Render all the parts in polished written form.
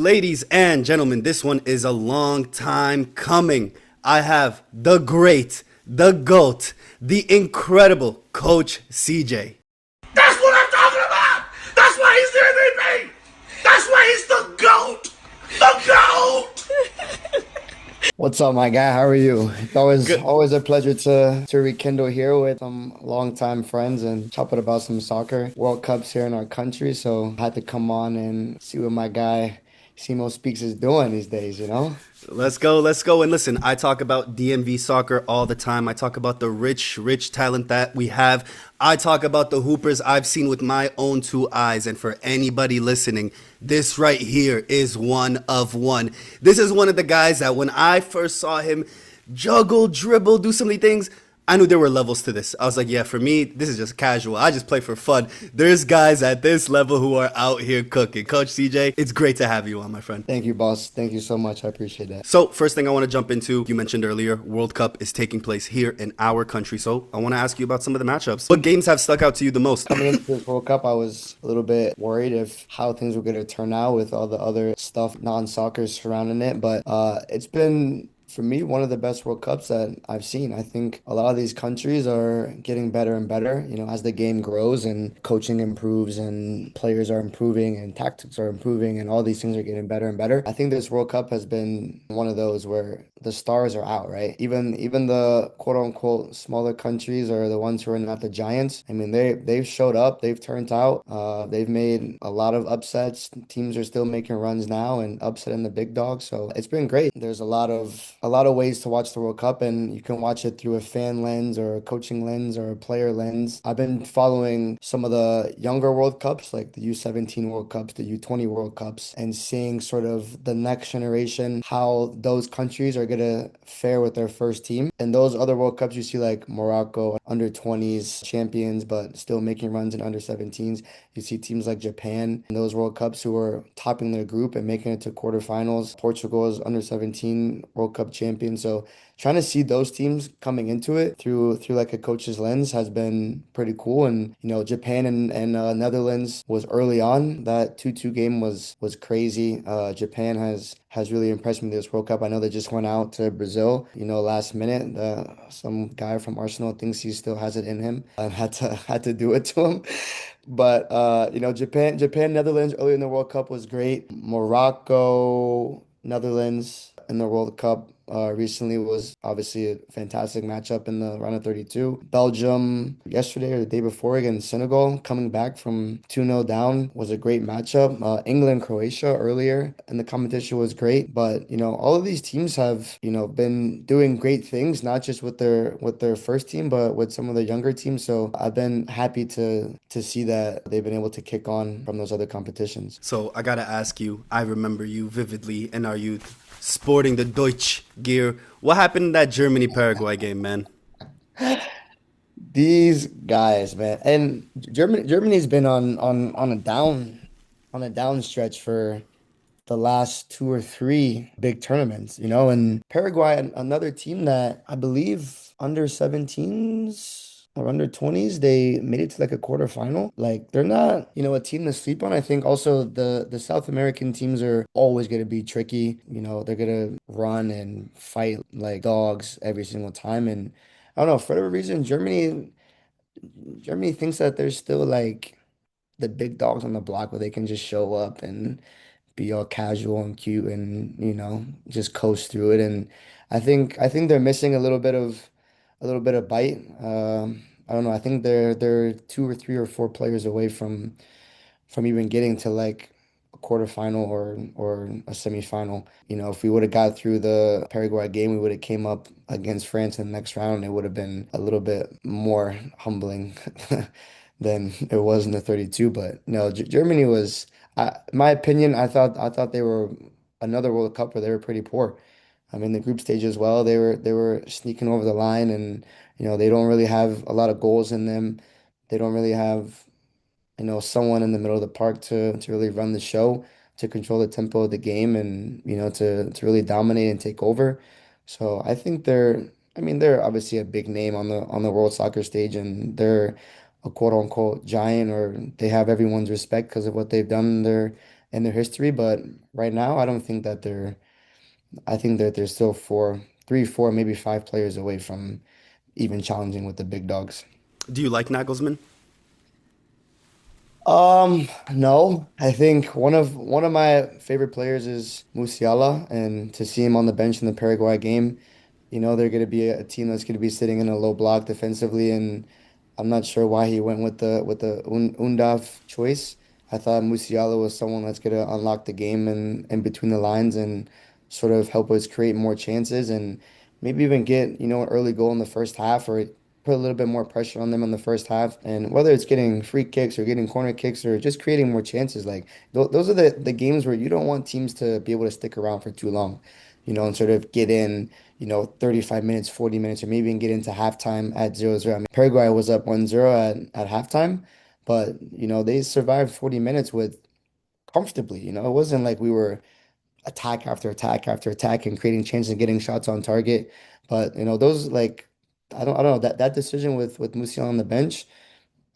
Ladies and gentlemen, this one is a long time coming. I have the great, the GOAT, the incredible Coach CJ. That's what I'm talking about. That's why he's the MVP. That's why he's the GOAT. The GOAT. What's up, my guy? How are you? It's always Good. always a pleasure to rekindle here with some longtime friends and chop it about some soccer. World Cups here in our country, so I had to come on and see what my guy Simo Speaks is doing these days, you know? Let's go, let's go. And listen, I talk about DMV soccer all the time. I talk about the rich, rich talent that we have. I talk about the hoopers I've seen with my own two eyes. And for anybody listening, this right here is one of one. This is one of the guys that when I first saw him juggle, dribble, do so many things, I knew there were levels to this. I was like, yeah, for me, this is just casual. I just play for fun. There's guys at this level who are out here cooking. Coach CJ, it's great to have you on, my friend. Thank you, boss. Thank you so much. I appreciate that. So, first thing I want to jump into, you mentioned earlier, World Cup is taking place here in our country. So, I want to ask you about some of the matchups. What games have stuck out to you the most? Coming into this World Cup, I was a little bit worried if how things were going to turn out with all the other stuff, non-soccer surrounding it. But it's been, for me, one of the best World Cups that I've seen. I think a lot of these countries are getting better and better, as the game grows and coaching improves and players are improving and tactics are improving and all these things are getting better and better. I think this World Cup has been one of those where the stars are out, right? Even the quote unquote smaller countries are the ones who are not the giants. I mean, they've showed up, they've turned out, they've made a lot of upsets. Teams are still making runs now and upsetting the big dogs. So it's been great. There's a lot of ways to watch the World Cup, and you can watch it through a fan lens or a coaching lens or a player lens. I've been following some of the younger World Cups, like the U17 World Cups, the U20 World Cups, and seeing sort of the next generation, how those countries are gonna fare with their first team. And those other World Cups, you see like Morocco, under 20s champions, but still making runs in under 17s. You see teams like Japan in those World Cups who are topping their group and making it to quarterfinals. Portugal is under 17 World Cup champion. So trying to see those teams coming into it through like a coach's lens has been pretty cool. And Japan and Netherlands was early on. That 2-2 game was crazy. Japan has really impressed me this World Cup. I know they just went out to Brazil, last minute. Some guy from Arsenal thinks he still has it in him and had to do it to him. But Japan, Netherlands early in the World Cup was great. Morocco, Netherlands in the World Cup recently was obviously a fantastic matchup in the round of 32. Belgium yesterday or the day before against Senegal, coming back from 2-0 down, was a great matchup. England, Croatia earlier in the competition was great. But all of these teams have been doing great things, not just with their first team, but with some of the younger teams. So I've been happy to see that they've been able to kick on from those other competitions. So, I got to ask you, I remember you vividly in our youth sporting the Deutsch gear. What happened in that Germany Paraguay game, man? These guys, man, and Germany's been on a down stretch for the last two or three big tournaments, and Paraguay, another team that I believe under 17s or under 20s, they made it to like a quarterfinal. Like they're not, a team to sleep on. I think also the South American teams are always going to be tricky. They're going to run and fight like dogs every single time. And I don't know, for whatever reason, Germany thinks that they're still like the big dogs on the block where they can just show up and be all casual and cute and just coast through it. And I think they're missing a little bit of bite. I don't know. I think they're two or three or four players away from even getting to like a quarterfinal or a semifinal. If we would have got through the Paraguay game, we would have came up against France in the next round. It would have been a little bit more humbling than it was in the 32. But no, Germany was, in my opinion, I thought they were another World Cup where they were pretty poor. I mean, the group stage as well, they were sneaking over the line, and they don't really have a lot of goals in them. They don't really have someone in the middle of the park to really run the show, to control the tempo of the game and, to really dominate and take over. So I think I mean, they're obviously a big name on the world soccer stage, and they're a quote unquote giant, or they have everyone's respect because of what they've done in in their history. But right now, I don't think that they're. I think that they're still four, three, four, maybe five players away from even challenging with the big dogs. Do you like Nagelsmann? No, I think one of my favorite players is Musiala, and to see him on the bench in the Paraguay game, they're going to be a team that's going to be sitting in a low block defensively, and I'm not sure why he went with the Undav choice. I thought Musiala was someone that's going to unlock the game and in between the lines and sort of help us create more chances and maybe even get, an early goal in the first half or put a little bit more pressure on them in the first half. And whether it's getting free kicks or getting corner kicks or just creating more chances, like those are the games where you don't want teams to be able to stick around for too long, and sort of get in 35 minutes, 40 minutes, or maybe even get into halftime at 0-0. I mean, Paraguay was up 1-0 at halftime, but, they survived 40 minutes with comfortably. It wasn't like we were attack after attack after attack and creating chances and getting shots on target. But, those like, I don't know that decision with Musiala on the bench,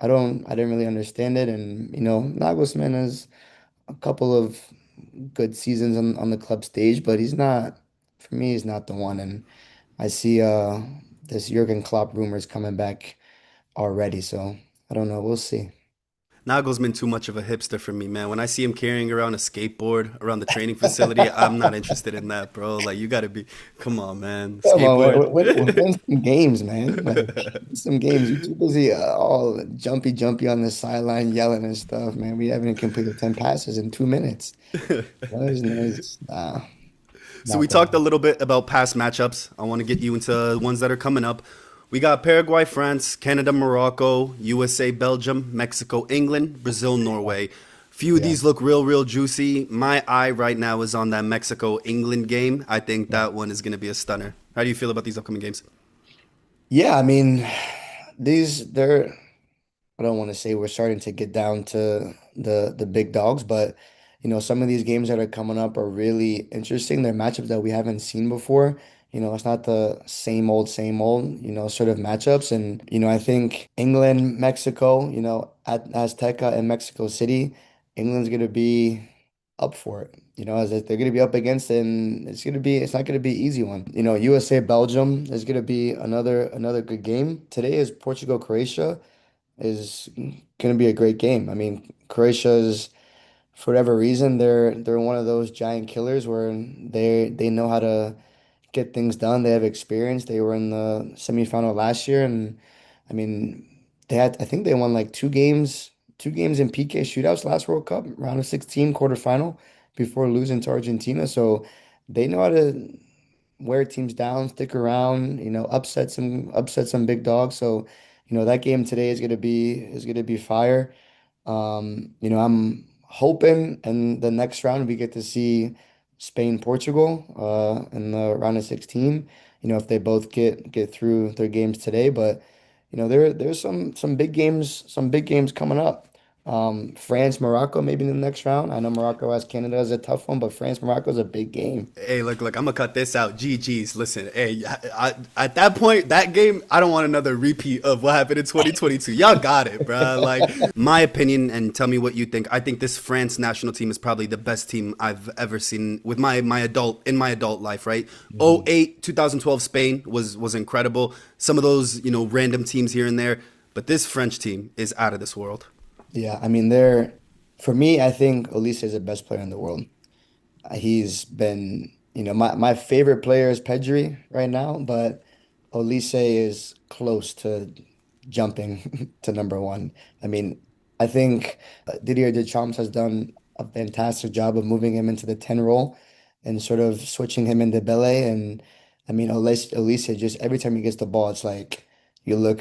I didn't really understand it. And, Nagelsmann has a couple of good seasons on the club stage, but for me, he's not the one. And I see this Jurgen Klopp rumors coming back already, so I don't know. We'll see. Nagelsmann too much of a hipster for me, man. When I see him carrying around a skateboard around the training facility, I'm not interested in that, bro. Like you gotta be, come on, man. Come on, Skateboard. win some games, man. Like win some games. You're too busy all jumpy on the sideline yelling and stuff, man. We haven't completed 10 passes in 2 minutes. So we Not talked a that. little bit about past matchups. I want to get you into ones that are coming up. We got Paraguay, France, Canada, Morocco, USA, Belgium, Mexico, England, Brazil, Norway. Few of Yeah. these look real juicy. My eye right now is on that Mexico England game. I think that one is going to be a stunner. How do you feel about these upcoming games? Yeah, I mean, they're I don't want to say we're starting to get down to the big dogs, but some of these games that are coming up are really interesting. They're matchups that we haven't seen before. It's not the same old, sort of matchups. And, I think England, Mexico, at Azteca and Mexico City, England's gonna be up for it. As they're gonna be up against it, and it's not gonna be an easy one. USA, Belgium is gonna be another good game. Today is Portugal, Croatia is going to be a great game. I mean, Croatia is, for whatever reason, they're one of those giant killers where they know how to get things done. They have experience. They were in the semifinal last year, and I mean, I think they won like two games in PK shootouts last World Cup, round of 16, quarterfinal, before losing to Argentina. So they know how to wear teams down, stick around, upset some big dogs. So, that game today is gonna be fire. I'm hoping in the next round we get to see Spain, Portugal, in the round of 16. If they both get through their games today, but there's some big games coming up. France, Morocco, maybe in the next round. I know Morocco has Canada as a tough one, but France, Morocco is a big game. Hey, look, I'm gonna cut this out. GG's. Listen, hey, at that point, that game, I don't want another repeat of what happened in 2022. Y'all got it, bro. Like, my opinion, and tell me what you think. I think this France national team is probably the best team I've ever seen with my adult life. Right? Mhm. 08, 2012 Spain was incredible. Some of those, random teams here and there, but this French team is out of this world. Yeah, I mean, for me, I think Olise is the best player in the world. He's been, my favorite player is Pedri right now, but Olise is close to jumping to number one. I mean, I think Didier Deschamps has done a fantastic job of moving him into the 10 role and sort of switching him into Bele. And I mean, Olise just every time he gets the ball, it's like you look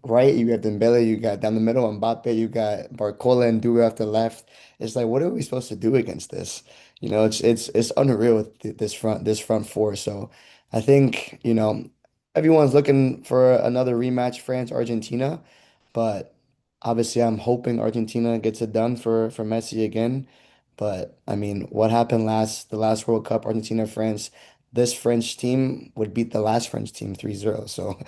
right, you have Dembele, you got down the middle Mbappe, you got Barcola and Due off the left. It's like, what are we supposed to do against this? It's unreal with this front four. So I think, everyone's looking for another rematch, France, Argentina, but obviously I'm hoping Argentina gets it done for Messi again. But I mean, what happened the last World Cup, Argentina, France, this French team would beat the last French team 3-0. So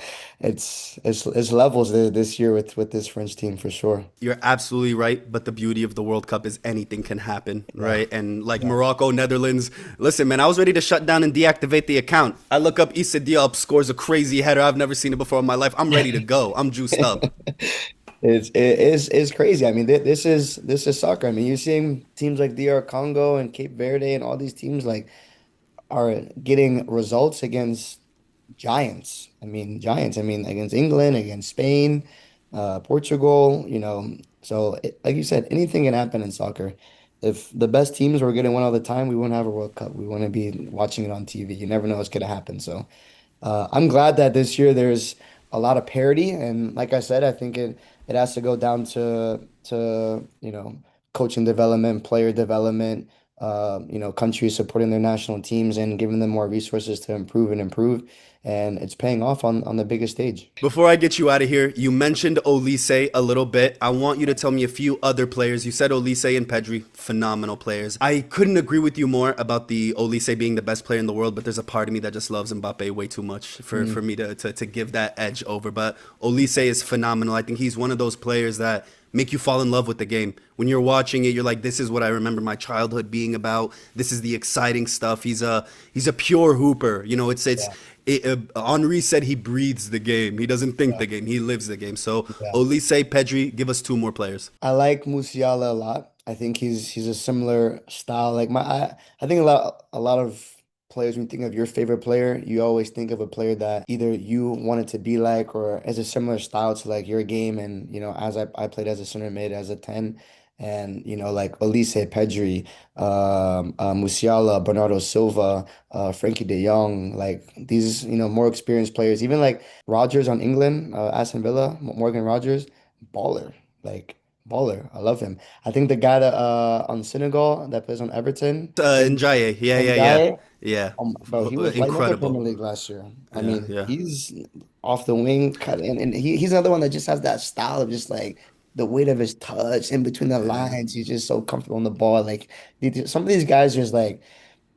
it's levels this year with this French team for sure. You're absolutely right, but the beauty of the World Cup is anything can happen, Yeah. right? And like Yeah. Morocco, Netherlands, listen, man, I was ready to shut down and deactivate the account. I look up Issa Diop scores a crazy header. I've never seen it before in my life. I'm ready to go. I'm juiced up. It's crazy. I mean, this is soccer. I mean, you're seeing teams like DR Congo and Cape Verde and all these teams like are getting results against giants. I mean, giants. I mean, against England, against Spain, Portugal, So, like you said, anything can happen in soccer. If the best teams were getting one all the time, we wouldn't have a World Cup. We wouldn't be watching it on TV. You never know what's going to happen. So, I'm glad that this year there's a lot of parity, and like I said, I think it has to go down to coaching development, player development, countries supporting their national teams and giving them more resources to improve and improve, and it's paying off on the biggest stage. Before I get you out of here, you mentioned Olise a little bit. I want you to tell me a few other players. You said Olise and Pedri, phenomenal players. I couldn't agree with you more about the Olise being the best player in the world, but there's a part of me that just loves Mbappe way too much for me to give that edge over. But Olise is phenomenal. I think he's one of those players that make you fall in love with the game. When you're watching it, you're like, this is what I remember my childhood being about. This is the exciting stuff. He's a pure hooper. Yeah, Henri said he breathes the game. He doesn't think yeah, the game. He lives the game. So yeah. Olise, Pedri, give us two more players. I like Musiala a lot. I think he's a similar style. Like I think a lot of players, when you think of your favorite player, you always think of a player that either you wanted to be like or has a similar style to like your game. And as I played as a center mid as a 10, and like Olise, Pedri, Musiala, Bernardo Silva, Frankie De Jong, like these more experienced players. Even like Rogers on England, Aston Villa, Morgan Rogers, baller. Like baller. I love him. I think the guy that on Senegal that plays on Everton, Njaye. Yeah, yeah, yeah. Ndiaye, Yeah. bro, he was lighting up the Incredible. Premier League last year. I Yeah, mean, yeah. he's off the wing, cut and he's another one that just has that style of just like the weight of his touch in between the lines. He's just so comfortable on the ball. Like some of these guys just like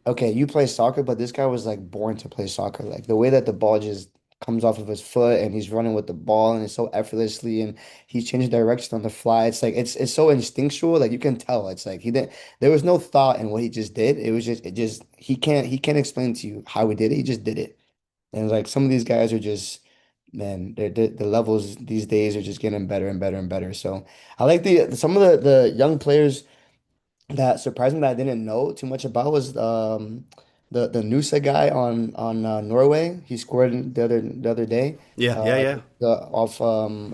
okay, you play soccer, but this guy was like born to play soccer. Like the way that the ball just comes off of his foot and he's running with the ball and it's so effortlessly and he's changing direction on the fly. It's like it's so instinctual. Like you can tell. It's like he didn't there was no thought in what he just did. It was just he can't explain to you how he did it. He just did it. And like some of these guys are just man, the levels these days are just getting better and better and better. So I like the some of the young players that surprised me that I didn't know too much about was the Nusa guy on Norway. He scored the other day Yeah, yeah, yeah. off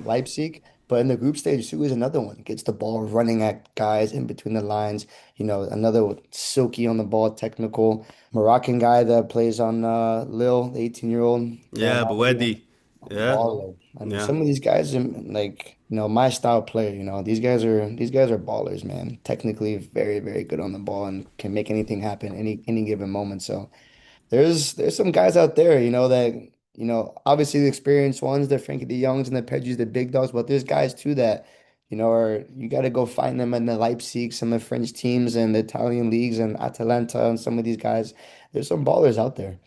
Leipzig. But in the group stage too is another one. Gets the ball running at guys in between the lines. Another silky on the ball, technical Moroccan guy that plays on Lille, the 18-year-old Real Yeah, Madrid. Buedi. Yeah, Baller. I mean, yeah. some of these guys are like, my style player, these guys are ballers, man. Technically very, very good on the ball and can make anything happen any given moment. So there's some guys out there, that, obviously the experienced ones, the Frankie de Jongs and the Pedris, the big dogs, but there's guys too that, are you got to go find them in the Leipzig, some of the French teams and the Italian leagues and Atalanta and some of these guys. There's some ballers out there.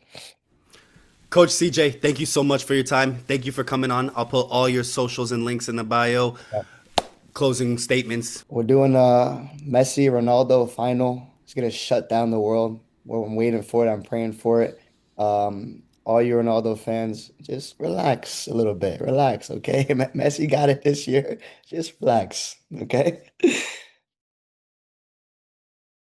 Coach CJ, thank you so much for your time. Thank you for coming on. I'll put all your socials and links in the bio. Closing statements. We're doing Messi Ronaldo final. It's gonna shut down the world. I'm waiting for it. I'm praying for it. All you Ronaldo fans, just relax a little bit. Relax, okay? Messi got it this year. Just relax, okay?